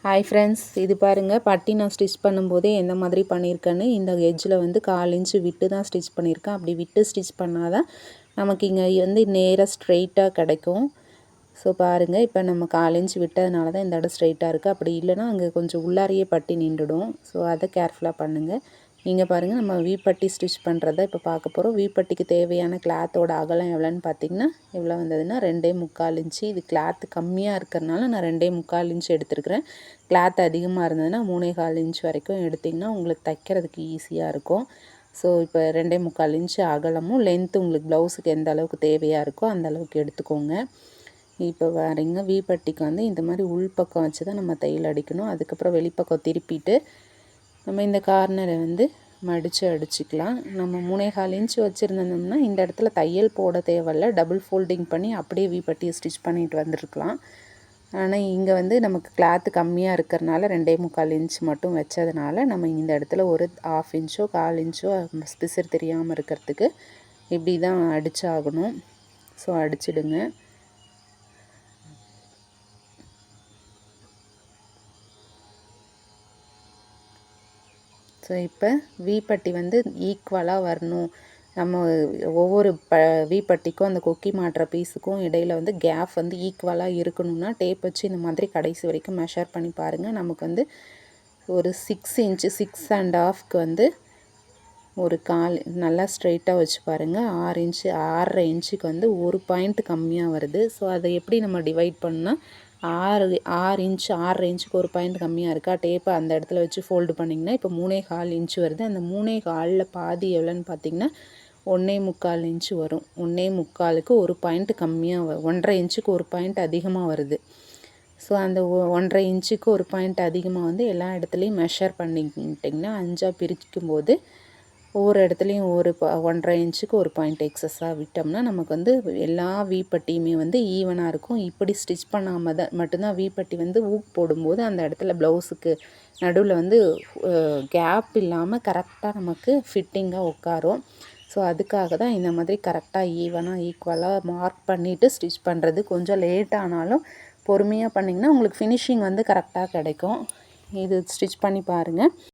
Hi friends, இது பாருங்கள் பட்டி நான் ஸ்டிச் பண்ணும்போதே எந்த மாதிரி பண்ணியிருக்கேன்னு. இந்த எட்ஜில் வந்து 1/4 இன்ச்சு விட்டு தான் ஸ்டிச் பண்ணியிருக்கேன். அப்படி விட்டு ஸ்டிச் பண்ணால் தான் நமக்கு இங்கே வந்து நேராக ஸ்ட்ரெயிட்டாக கிடைக்கும். ஸோ பாருங்கள், இப்போ நம்ம 1/4 இன்ச்சு விட்டதுனால தான் இந்த இடம் ஸ்ட்ரெயிட்டாக இருக்குது. அப்படி இல்லைனா அங்கே கொஞ்சம் உள்ளாரையே பட்டி நின்றுடும். ஸோ அதை கேர்ஃபுல்லாக பண்ணுங்கள். நீங்கள் பாருங்கள், நம்ம வீப்பட்டி ஸ்டிச் பண்ணுறத இப்போ பார்க்க போகிறோம். வீப்பட்டிக்கு தேவையான கிளாத்தோட அகலம் எவ்வளோன்னு பார்த்தீங்கன்னா எவ்வளோ வந்ததுன்னா 2.25 இன்ச்சு. இது கிளாத்து கம்மியாக இருக்கிறனால நான் 2.25 இன்ச்சு எடுத்துருக்கிறேன். கிளாத் அதிகமாக இருந்ததுன்னா 3.25 இன்ச் வரைக்கும் எடுத்திங்கன்னா உங்களுக்கு தைக்கிறதுக்கு ஈஸியாக இருக்கும். ஸோ இப்போ 2.25 இன்ச்சு அகலமும் லென்த்து உங்களுக்கு ப்ளவுஸுக்கு எந்த அளவுக்கு தேவையாக இருக்கோ அந்த அளவுக்கு எடுத்துக்கோங்க. இப்போ பாருங்க, வீப்பட்டிக்கு வந்து இந்த மாதிரி உள்பக்கம் வச்சு தான் நம்ம தையல் அடிக்கணும். அதுக்கப்புறம் வெளிப்பக்கம் திருப்பிட்டு நம்ம இந்த கார்னரை வந்து மடித்து அடிச்சுக்கலாம். நம்ம 3.25 இன்ச்சு வச்சுருந்தோம்னா இந்த இடத்துல தையல் போட தேவையில்ல. டபுள் ஃபோல்டிங் பண்ணி அப்படியே வீப்பட்டியை ஸ்டிச் பண்ணிட்டு வந்துருக்கலாம். ஆனால் இங்கே வந்து நமக்கு கிளாத்து கம்மியாக இருக்கிறனால 2.25 இன்ச் மட்டும் வச்சதுனால நம்ம இந்த இடத்துல ஒரு 1/2 இன்ச்சோ 1/4 இன்ச்சோ பிசிறு தெரியாமல் இருக்கிறதுக்கு இப்படி தான் அடிச்சாகணும். ஸோ அடிச்சிடுங்க. ஸோ இப்போ வீப்பட்டி வந்து ஈக்குவலாக வரணும். நம்ம ஒவ்வொரு வீப்பட்டிக்கும் அந்த கொக்கி மாட்டுற பீஸுக்கும் இடையில் வந்து கேப் வந்து ஈக்குவலாக இருக்கணும்னா டேப் வச்சு இந்த மாதிரி கடைசி வரைக்கும் மெஷர் பண்ணி பாருங்கள். நமக்கு வந்து ஒரு 6 இன்ச்சு 6.5க்கு வந்து ஒரு 1/4 நல்லா ஸ்ட்ரெயிட்டாக வச்சு பாருங்கள். 6 இன்ச்சு 6.5 இன்ச்சுக்கு வந்து ஒரு பாயிண்ட் கம்மியாக வருது. ஸோ அதை எப்படி நம்ம டிவைட் பண்ணால் 6 இன்ச்சு 6.5 இன்ச்சுக்கு ஒரு பாயிண்ட் கம்மியாக இருக்கா, டேப்பை அந்த இடத்துல வச்சு ஃபோல்டு பண்ணிங்கன்னா இப்போ 3.25 இன்ச்சு வருது. அந்த 3.25ல் பாதி எவ்வளோன்னு பார்த்தீங்கன்னா 1.25 இன்ச்சு வரும். 1.25க்கு ஒரு பாயிண்ட் கம்மியாக 1.5 இன்ச்சுக்கு ஒரு பாயிண்ட் அதிகமாக வருது. ஸோ அந்த 1.5 இன்ச்சுக்கு ஒரு பாயிண்ட் அதிகமாக வந்து எல்லா இடத்துலையும் மெஷர் பண்ணிக்கிட்டிங்கன்னா 5ஆக பிரிக்கும்போது ஒவ்வொரு இடத்துலையும் 1.5 இன்ச்சுக்கு ஒரு பாயிண்ட் எக்ஸஸாக விட்டோம்னா நமக்கு வந்து எல்லா வீப்பட்டியுமே வந்து ஈவனாக இருக்கும். இப்படி ஸ்டிச் பண்ணாமல் தான் மட்டும்தான் வீப்பட்டி வந்து ஊக் போடும்போது அந்த இடத்துல ப்ளவுஸுக்கு நடுவில் வந்து கேப் இல்லாமல் கரெக்டாக நமக்கு ஃபிட்டிங்காக உட்காரும். ஸோ அதுக்காக தான் இந்த மாதிரி கரெக்டாக ஈவனாக ஈக்குவலாக மார்க் பண்ணிவிட்டு ஸ்டிச் பண்ணுறது. கொஞ்சம் லேட் ஆனாலும் பொறுமையாக பண்ணிங்கன்னா உங்களுக்கு ஃபினிஷிங் வந்து கரெக்டாக கிடைக்கும். இது ஸ்டிச் பண்ணி பாருங்கள்.